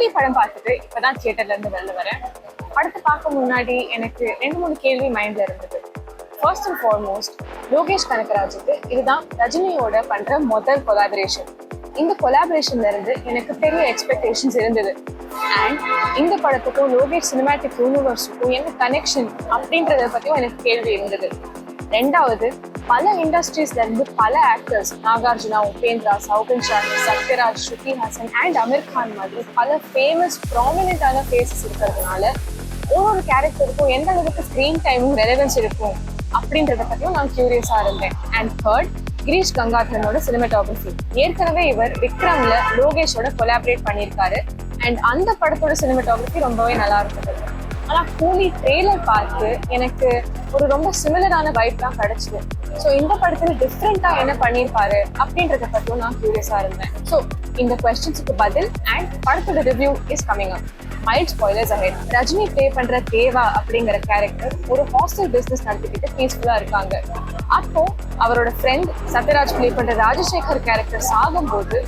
கூலி படம் பார்த்துட்டு இப்பதான் தியேட்டர்ல இருந்து வெளில வரேன். படத்தை பார்க்க முன்னாடி எனக்கு 2-3 கேள்வி மைண்ட்ல இருந்தது. ஃபர்ஸ்ட் அண்ட் ஃபார்மோஸ்ட், லோகேஷ் கனகராஜுக்கு இதுதான் ரஜினியோட பண்ற முதல் கொலாபரேஷன். இந்த கொலாபரேஷன்ல இருந்து எனக்கு பெரிய எக்ஸ்பெக்டேஷன்ஸ் இருந்தது. அண்ட் இந்த படத்துக்கும் லோகேஷ் சினிமேட்டிக் யூனிவர்ஸுக்கும் என்ன கனெக்ஷன் அப்படின்றத பத்தியும் எனக்கு கேள்வி இருந்தது. ரெண்டாவது, பல இண்டஸ்ட்ரீஸ்ல இருந்து பல ஆக்டர்ஸ், நாகார்ஜுனா, உபேந்திரா, சௌகன் ஷாஹி, சத்யராஜ், ஸ்ருதி ஹாசன் அண்ட் அமீர் கான் மாதிரி பல ஃபேமஸ் ப்ராமினென்டான ஃபேஸஸ் இருக்கிறதுனால ஒவ்வொரு கேரக்டருக்கும் எந்த அளவுக்கு ஸ்க்ரீன் டைமும் ரெலவென்ஸ் இருக்கும் அப்படின்றத பற்றியும் நான் கியூரியஸா இருந்தேன். அண்ட் தேர்ட், கிரீஷ் கங்காதரனோட சினிமாட்டோகிராஃபி. ஏற்கனவே இவர் விக்ரம்ல லோகேஷோட கொலாபரேட் பண்ணியிருக்காரு. அண்ட் அந்த படத்தோட சினிமாட்டோகிராஃபி ரொம்பவே நல்லா இருந்தது. ஆனா கூலி ட்ரெய்லர் பார்த்து எனக்கு ஒரு ரொம்ப சிமிலரான வைப் தான் கிடைச்சது. ஸோ இந்த படத்துல டிஃப்ரெண்டா என்ன பண்ணியிருப்பாரு அப்படின்றத பற்றியும் நான் கியூரியஸா இருந்தேன். ஸோ இந்த கொஸ்டின்ஸுக்கு பதில் அண்ட் படத்தோட review is coming up. Mild spoilers ahead. Rajini play பண்ற தேவா அப்படிங்கிற கேரக்டர் ஒரு ஹாஸ்டல் பிசினஸ் நடத்திக்கிட்டு பீஸ்ஃபுல்லா இருக்காங்க. அப்போ அவரோட ஃப்ரெண்ட் சத்யராஜ் ப்ளே பண்ற ராஜசேகர் கேரக்டர் சாகும்போது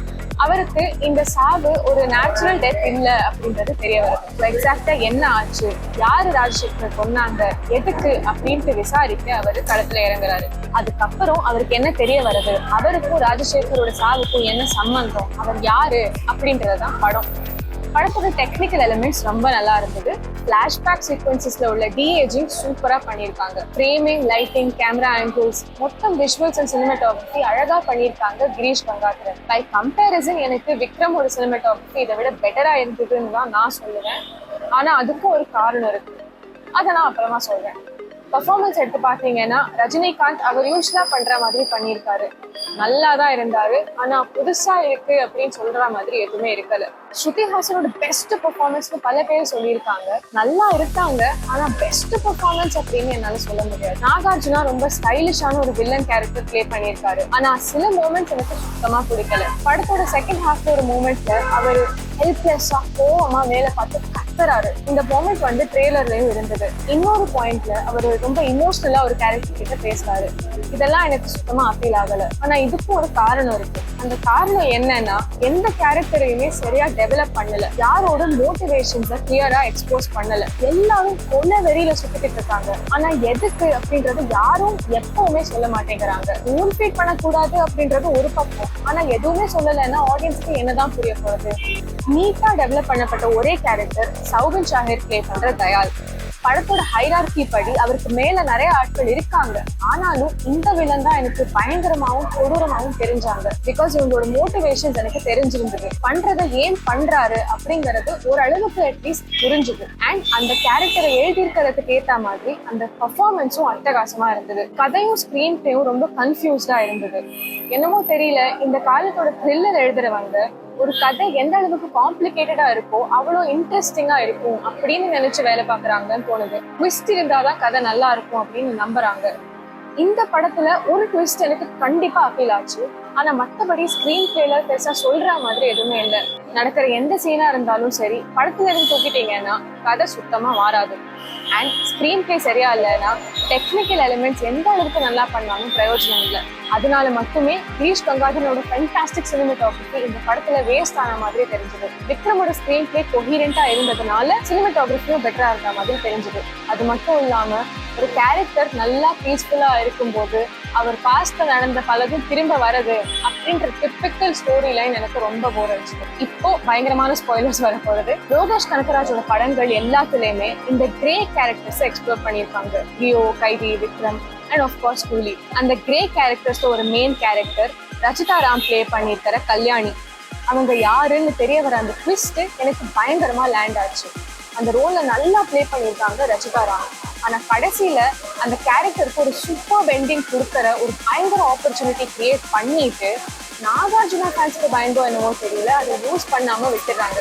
அவருக்கு இந்த சாவு ஒரு நேச்சுரல் டெத் இல்லை அப்படின்றது தெரிய வருது. எக்ஸாக்டா என்ன ஆச்சு, யாரு ராஜசேகர் கொன்னாங்க, எதுக்கு அப்படின்ட்டு விசாரிக்க அவர் களத்துல இறங்குறாரு. அதுக்கப்புறம் அவருக்கு என்ன தெரிய வருது, அவருக்கும் ராஜசேகரோட சாவுக்கும் என்ன சம்பந்தம், அவர் யாரு அப்படின்றதுதான் படம். படத்தோட டெக்னிக்கல் எலிமெண்ட்ஸ் ரொம்ப நல்லா இருந்தது. ஃபிளாஷ்பேக் சீக்வன்சஸ்ல உள்ள டிஏஜிங் சூப்பரா பண்ணியிருக்காங்க. ஃப்ரேமிங், லைட்டிங், கேமரா ஆங்கிள்ஸ், மொத்தம் விஷுவல்ஸ் அண்ட் சினிமாட்டோகிராஃபி அழகா பண்ணியிருக்காங்க கிரீஷ் கங்காதரன். பை கம்பேரிசன் எனக்கு விக்ரமோட சினிமாட்டோகிராஃபி இதை விட பெட்டரா இருந்ததுன்னு தான் நான் சொல்லுவேன். ஆனா அதுக்கும் ஒரு காரணம் இருக்கு, அதை நான் அப்புறமா சொல்றேன். பர்ஃபார்மன்ஸ் எடுத்து பார்த்தீங்கன்னா ரஜினிகாந்த் அவர் யூஸ்வலா பண்ற மாதிரி பண்ணியிருக்காரு. நல்லா தான் இருந்தாரு, ஆனா புதுசா இருக்கு அப்படின்னு சொல்ற மாதிரி எதுவுமே இருக்கல. ஸ்ருதி ஹாசனோட பெஸ்ட் பெர்ஃபார்மன்ஸ்னு பல பேர் சொல்லியிருக்காங்க. நல்லா இருக்காங்க, ஆனா பெஸ்ட் பெர்ஃபார்மன்ஸ் அப்படின்னு என்னால சொல்ல முடியாது. நாகார்ஜுனா ரொம்ப ஸ்டைலிஷான ஒரு வில்லன் கேரக்டர் பிளே பண்ணியிருக்காரு. ஆனா சில மூமெண்ட்ஸ் எனக்கு சுத்தமா பிடிக்கல. படத்தோட செகண்ட் ஹாஃப்ல ஒரு மூமெண்ட்ல அவர் ஹெல்ப்லெஸ்ஸா கோவமா மேல பார்த்து கத்துறாரு. இந்த மூமெண்ட் வந்து ட்ரெய்லர்லயும் இருந்தது. இன்னொரு பாயிண்ட்ல அவர் ரொம்ப இமோஷனலா ஒரு கேரக்டர் கிட்ட பேசுறாரு. இதெல்லாம் எனக்கு சுத்தமா அப்பீல் ஆகல. ஆனா இதுக்கும் ஒரு காரணம் இருக்கு. அந்த காரணம் என்னன்னா, எந்த கேரக்டரையுமே சரியா டெவலப் பண்ணல, யாரோட மோட்டிவேஷன்ஸை கிளியரா எக்ஸ்போஸ் பண்ணல. எல்லாரும் கொலை வெறியில சுத்திட்டு இருக்காங்க. ஆனா எதுக்கு அப்படின்றது யாரும் எப்பவுமே சொல்ல மாட்டேங்கிறாங்க. ஊன் ஃபீட் பண்ணக்கூடாது அப்படின்றது ஒரு பக்கம், ஆனா எதுவுமே சொல்லலைன்னா ஆடியன்ஸ்க்கு என்னதான் புரிய போறது. நீட்டா டெவலப் பண்ணப்பட்ட ஒரே கேரக்டர் சௌகன் ஷாஹிர் பிளே பண்ற தயால். படத்தோட ஹைரார்கி படி அவருக்கு மேல நிறைய ஆட்கள் இருக்காங்க. ஆனாலும் இந்த வில்லன் தான் எனக்கு பயங்கரமாவும் கொடூரமாவும் தெரிஞ்சாங்க. பிகாஸ் இவங்களோட மோட்டிவேஷன்ஸ் எனக்கு தெரிஞ்சிருந்தது. பண்றதை ஏன் பண்றாரு அப்படிங்கறது ஓரளவுக்கு அட்லீஸ்ட் புரிஞ்சுது. அண்ட் அந்த கேரக்டரை எழுதியிருக்கிறதுக்கு ஏத்த மாதிரி அந்த பர்ஃபார்மன்ஸும் அட்டகாசமா இருந்தது. கதையும் ஸ்கிரீன் பிளேயும் ரொம்ப கன்ஃபியூஸ்டா இருந்தது. என்னமோ தெரியல, இந்த காலத்தோட த்ரில்லர் எழுதுறவங்க ஒரு கதை எந்த அளவுக்கு காம்ப்ளிகேட்டடா இருக்கோ அவ்வளோ இன்ட்ரெஸ்டிங்கா இருக்கும் அப்படின்னு நினைச்சு வேலை பார்க்குறாங்கன்னு தோணுது. ட்விஸ்ட் இருந்தாதான் கதை நல்லா இருக்கும் அப்படின்னு நம்புறாங்க. இந்த படத்துல ஒரு ட்விஸ்ட் எனக்கு கண்டிப்பா அப்பீல் ஆச்சு. ஆனா மற்றபடி ஸ்கிரீன் பிளேல பெருசா சொல்ற மாதிரி எதுவுமே இல்லை. நடக்கிற எந்த சீனா இருந்தாலும் சரி, படத்துல இருந்து தூக்கிட்டீங்கன்னா கதை சுத்தமா மாறாது. அண்ட் ஸ்கிரீன் பிளே சரியா இல்லைன்னா டெக்னிக்கல் எலிமெண்ட்ஸ் எந்த அளவுக்கு நல்லா பண்ணாலும் பிரயோஜனம் இல்லை. அதனால மட்டுமே கிரீஷ் கங்காதரனோட ஃபேண்டாஸ்டிக் சினிமாட்டோகிராஃபி இந்த படத்துல வேஸ்ட் ஆன மாதிரி தெரிஞ்சது. விக்ரமோட ஸ்கிரீன் பிளே கொஹீரண்டா இருந்ததுனால சினிமாட்டோகிராஃபியும் பெட்டரா இருந்த மாதிரி தெரிஞ்சது. அது மட்டும் இல்லாம ஒரு கேரக்டர் நல்லா பீஸ்ஃபுல்லா இருக்கும்போது அவர் பாஸ்ட்ல நடந்த பலதும் திரும்ப வரது அப்படின்ற டிப்பிக்கல் ஸ்டோரி லைன் எனக்கு ரொம்ப போர் அடிச்சது. இப்போ பயங்கரமான ஸ்பாய்லர்ஸ் வர போறது. லோகேஷ் கனகராஜோட படங்கள் எல்லாத்துலயுமே இந்த கிரே கேரக்டர்ஸ் எக்ஸ்ப்ளோர் பண்ணியிருக்காங்க. Leo, Kaithi, Vikram and of course Coolie. அந்த கிரே கேரக்டர்ஸ்ல ஒரு main character Rachitha Ram play பண்ணியிருக்கிற கல்யாணி. அவங்க யாருன்னு தெரிய வர அந்த ட்விஸ்ட் எனக்கு பயங்கரமா லேண்ட் ஆச்சு. அந்த ரோலை நல்லா பிளே பண்ணியிருக்காங்க ரச்சிதா ராம். ஆனா கடைசியில அந்த கேரக்டருக்கு ஒரு சூப்பர் பெண்டிங் கொடுக்குற ஒரு பயங்கர ஆப்பர்ச்சுனிட்டி கிரியேட் பண்ணிட்டு நாகார்ஜுனா ஃபேன்ஸ்க்கு பயந்தோ என்னவோ தெரியல, அதை யூஸ் பண்ணாம விட்டுறாங்க.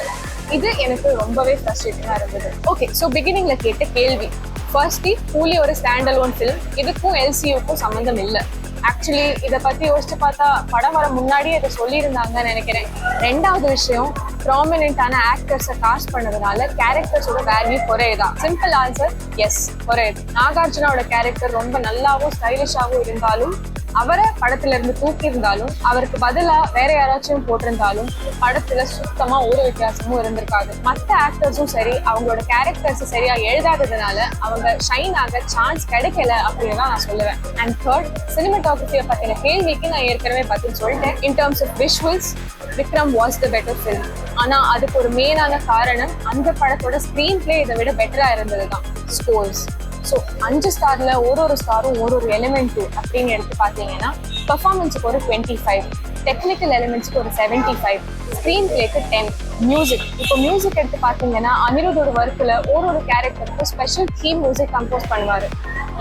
இது எனக்கு ரொம்பவே ஃப்ரஸ்ட்ரேட்டிங்கா இருந்தது. ஓகே, ஸோ பிகினிங்ல கேட்ட கேள்வி. ஃபர்ஸ்ட்லி, கூலி ஒரு ஸ்டாண்ட் அலோன் ஃபிலிம். இதுக்கும் எல்சியூக்கும் சம்மந்தம் இல்லை. ஆக்சுவலி இதை பத்தி யோசிச்சு பார்த்தா படம் வர முன்னாடியே இதை சொல்லியிருந்தாங்கன்னு நினைக்கிறேன். ரெண்டாவது விஷயம், ப்ராமினென்டான ஆக்டர்ஸை காஸ்ட் பண்ணதுனால கேரக்டர்ஸோட வேல்யூ குறையுதான். சிம்பிள் ஆன்சர், எஸ், குறையுது. நாகார்ஜுனாவோட கேரக்டர் ரொம்ப நல்லாவும் ஸ்டைலிஷாவும் இருந்தாலும் அவரை படத்துல இருந்து தூக்கி இருந்தாலும் அவருக்கு பதிலா வேற யாராச்சும் போட்டிருந்தாலும் படத்துல சுத்தமா ஒரு வித்தியாசமும் இருந்திருக்காது. மற்ற ஆக்டர்ஸும் சரி அவங்களோட கேரக்டர்ஸ் சரியா எழுதாததுனால அவங்க ஷைன் ஆக சான்ஸ் கிடைக்கல அப்படின்னு தான் நான் சொல்லுவேன். அண்ட் தேர்ட், சினிமாட்டோகிராஃபியை பத்தின கேள்விக்கு நான் ஏற்கனவே பதில் சொல்லிட்டேன். In terms of visuals Vikram was the better film. ஆனா அதுக்கு ஒரு மெயினான காரணம் அந்த படத்தோட ஸ்கிரீன் பிளே இதை விட பெட்டரா இருந்ததுதான் ஸ்கோர்ஸ். ஸோ 5 ஸ்டார்ல ஒரு ஸ்டாரும் ஒரு எலிமெண்ட் அப்படின்னு எடுத்து பார்த்தீங்கன்னா பெர்ஃபார்மன்ஸுக்கு ஒரு 25, டெக்னிக்கல் எலிமெண்ட்ஸ்க்கு ஒரு 75, ஸ்க்ரீன் பிளேக்கு 10, மியூசிக். இப்போ மியூசிக் எடுத்து பார்த்தீங்கன்னா அனிருத்தோட ஒர்க்கில் ஒரு கேரக்டருக்கு ஸ்பெஷல் தீம் மியூசிக் கம்போஸ் பண்ணுவார்.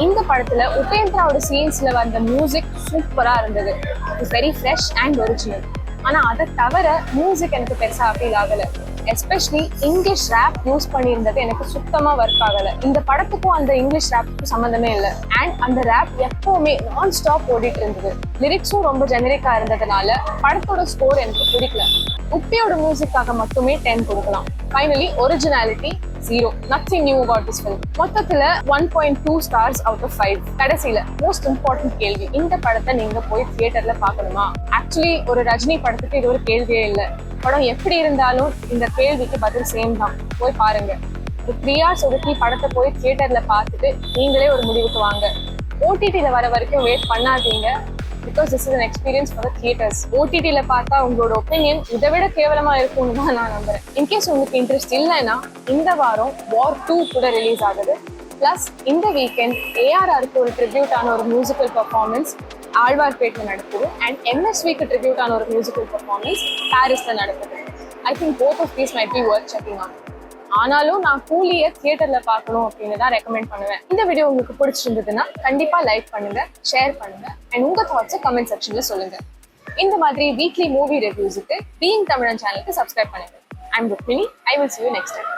இந்த படத்துல உபேந்திராவோட சீன்ஸ்ல வந்த மியூசிக் சூப்பரா இருந்தது. It's very fresh and original. ஆனா அதை தவிர மியூசிக் எனக்கு பெருசா அப்பீல் ஆகல. எஸ்பெஷலி இங்கிலீஷ் ரேப் யூஸ் பண்ணியிருந்தது எனக்கு சுத்தமா ஒர்க் ஆகல. இந்த படத்துக்கும் அந்த இங்கிலீஷ் ரேப்புக்கும் சம்மந்தமே இல்லை. அண்ட் அந்த ரேப் எப்பவுமே நான் ஸ்டாப் ஓடிட்டு இருந்தது. லிரிக்ஸும் ரொம்ப ஜெனரிக்கா இருந்ததுனால படத்தோட ஸ்கோர் எனக்கு பிடிக்கல. உப்பியோட மியூசிக்காக மட்டுமே 10 கொடுக்கலாம். Finally originality 0. Nothing new about this film. மொத்தத்துல 1.2 ஸ்டார்ஸ் அவுட் ஆஃப் 5. கடைசியில மோஸ்ட் இம்பார்ட்டன்ட் கேள்வி, இந்த படத்தை நீங்க போய் தியேட்டர்ல பார்க்கணுமா? ஆக்சுவலி ஒரு ரஜினி படத்துக்கு இது ஒரு கேள்வியே இல்லை. படம் எப்படி இருந்தாலும் இந்த கேள்விக்கு பதில் சேம் தான். போய் பாருங்க. ஒரு 3 hours ஒதுக்கி படத்தை போய் தியேட்டர்ல பார்த்துட்டு நீங்களே ஒரு முடிவுக்கு வாங்க. ஓடிடியில் வர வரைக்கும் வெயிட் பண்ணாதீங்க. Because this is an experience for the theaters. ஓடிடியில் பார்த்தா உங்களோட ஒப்பீனியன் இதை விட கேவலமா இருக்கும்னு தான் நான் நம்புறேன். இன்கேஸ் உங்களுக்கு இன்ட்ரெஸ்ட் இல்லைன்னா இந்த வாரம் வார் 2 கூட ரிலீஸ் ஆகுது. பிளஸ் இந்த வீக்கெண்ட் ஏஆர்ஆருக்கு ஒரு ட்ரிபியூட்டான ஒரு மியூசிக்கல் பர்ஃபார்மன்ஸ் ஆழ்வார்பேட்டில் நடக்குது. அண்ட் எம்எஸ்விக்கு ட்ரிபியூட்டான ஒரு மியூசிக்கல் பர்ஃபார்மன்ஸ் பாரிஸ்ல நடக்குது. I think both of these might be worth checking out. ஆனாலும் நான் கூலியை தியேட்டர்ல பார்க்கணும் அப்படின்னு தான் ரெக்கமெண்ட் பண்ணுவேன். இந்த வீடியோ உங்களுக்கு பிடிச்சிருந்ததுன்னா கண்டிப்பா லைக் பண்ணுங்க, ஷேர் பண்ணுங்க அண்ட் உங்க தாட்ஸை கமெண்ட் செக்ஷன்ல சொல்லுங்க. இந்த மாதிரி வீக்லி மூவி ரிவ்யூஸுக்கு பீயிங் தமிழன் சேனலுக்கு சப்ஸ்கிரைப் பண்ணுங்க. I am Rukmini. I will see you next time.